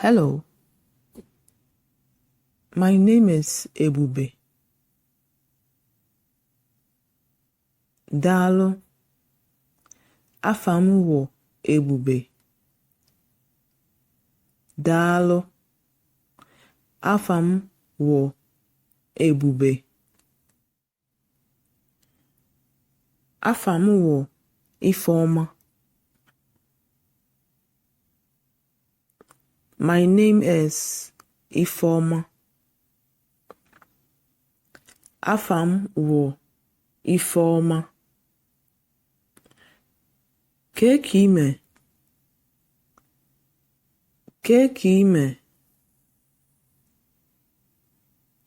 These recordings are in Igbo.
Hello, my name is Ebube. Daalụ, afa m wụ Ebube. Daalụ, afa m wụ Ebube. Afa m wụ Ifeoma. My name is Ifeoma. Afa m wụ Ifeoma. Kee ka ime? Kee ka ime?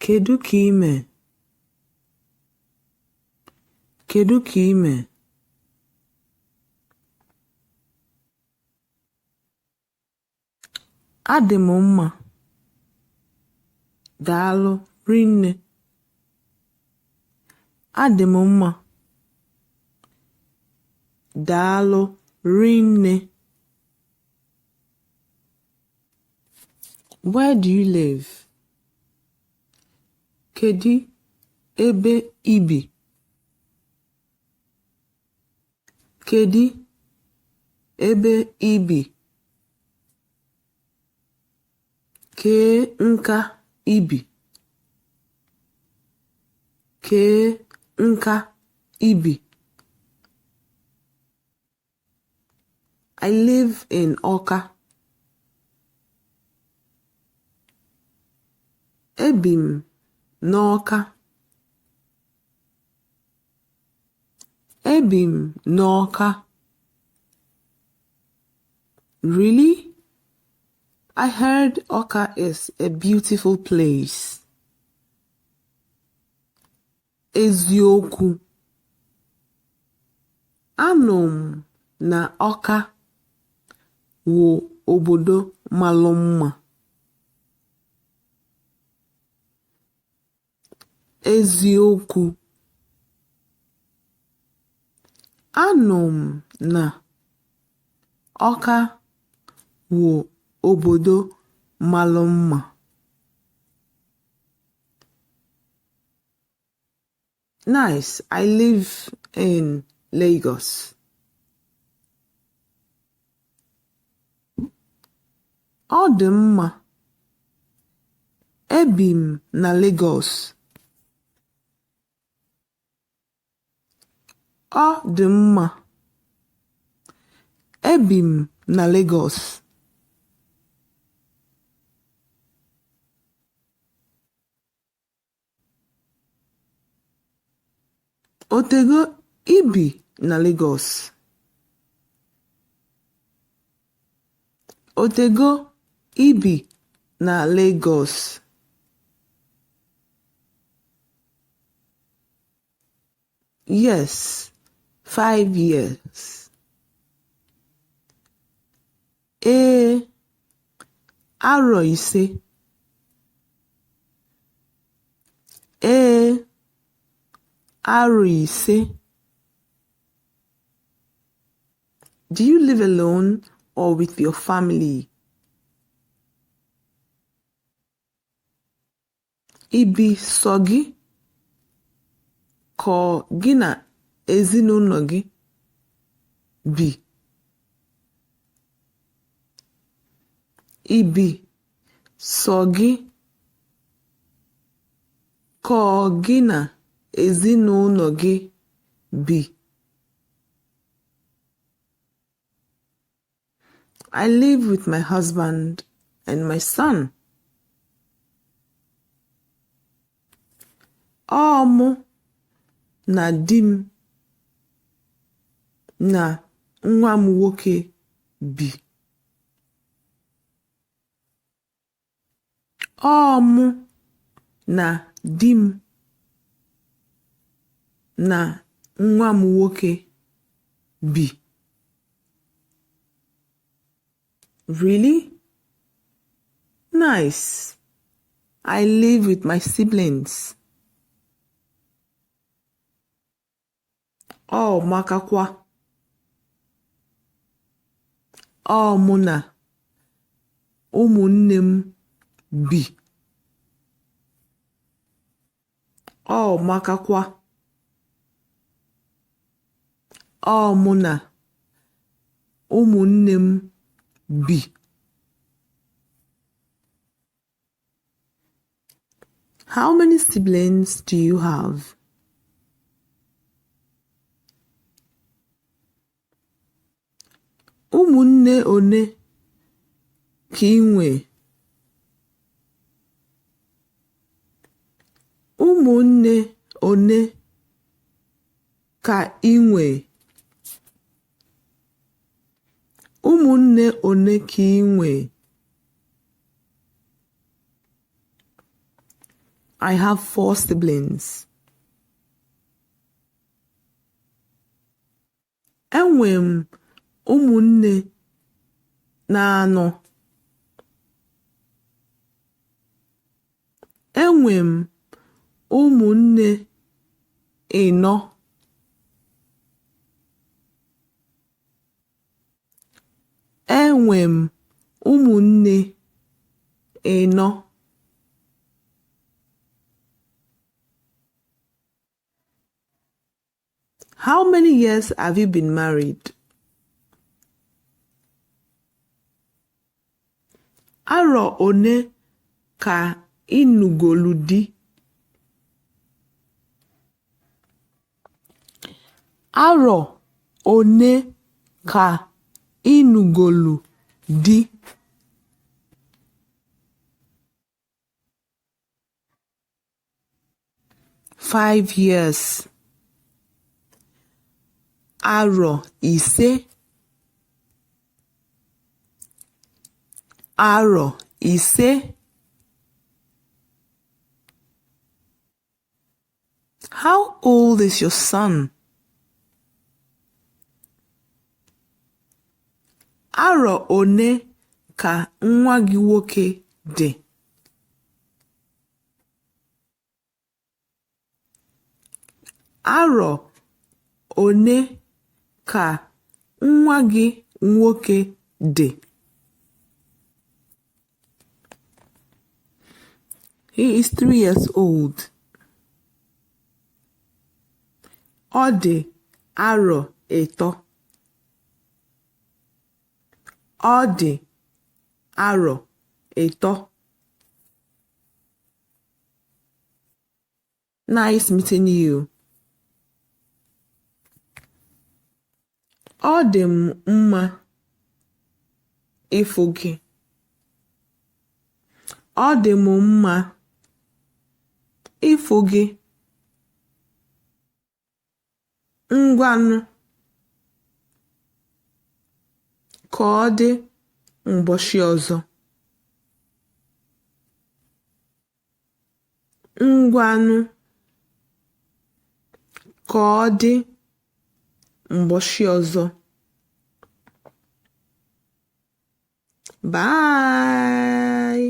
Kedu ka ime? Kedu ka ime? Adị m mma. Daalụ rinne. Adị m mma. Daalụ rinne. Where do you live? Kedu ebe ibi? Kedu ebe ibi? Kee nka ibi? Kee nka ibi? I live in Awka. Ebi m n'Awka. Ebi m n'Awka. Really? I heard Awka is a beautiful place. Eziokwu. Anọ m na Awka wụ obodo malụ mma. Eziokwu. Anọ m na Awka wụ obodo malụ mma. Nice. I live in Lagos. Ọ dị mma. Ebi m na Lagos. Ọ dị mma. Ebi m na Lagos. Otego ibi na Lagos. Otego ibi na Lagos. Yes, 5 years. Arọ ise. Arọ ise. Do you live alone or with your family? Ibi sọ gị? Ka gị na ezinụlọ gị bi? Ibi sọ gị? Ka gị na ezinụlọ gị bi? I live with my husband and my son. Ọ mụ na di m na nwa m nwoke bi. Ọ mụ na di m na nwa m nwoke bi. Really? Nice. I live with my siblings. Ọ makakwa. Ọ mụ na ụmụnne m bi. Ọ makakwa. Ọ mụ na ụmụnne m bi. How many siblings do you have? Ụmụnne one ka ị nwee? Ụmụnne one ka ị nwee? Ụmụnne one ka ị nwee? I have 4 siblings. Enwe m ụmụnne na-anọ. Enwe m ụmụnne ịnọ. Enwe m ụmụnne ịnọ. How many years have you been married? Arọ one ka ị nụgolu di? Arọ one ka ị nụgolu di? Five years. Arọ ise. Arọ ise. How old is your son? Arọ one ka nwa gị nwoke dị? Arọ one ka nwa gị nwoke dị? He is 3 years old. Ọ dị arọ ịtọ. Ọ dị arọ ịtọ. Nice meeting you. Ọ dị m mma ịfụ gị. Ọ dị m mma ịfụ gị. Ngwanụ, ka ọ dị ụbọchị ọzọ. Ngwanụ, ka ọ dị ụbọchị ọzọ. Bye.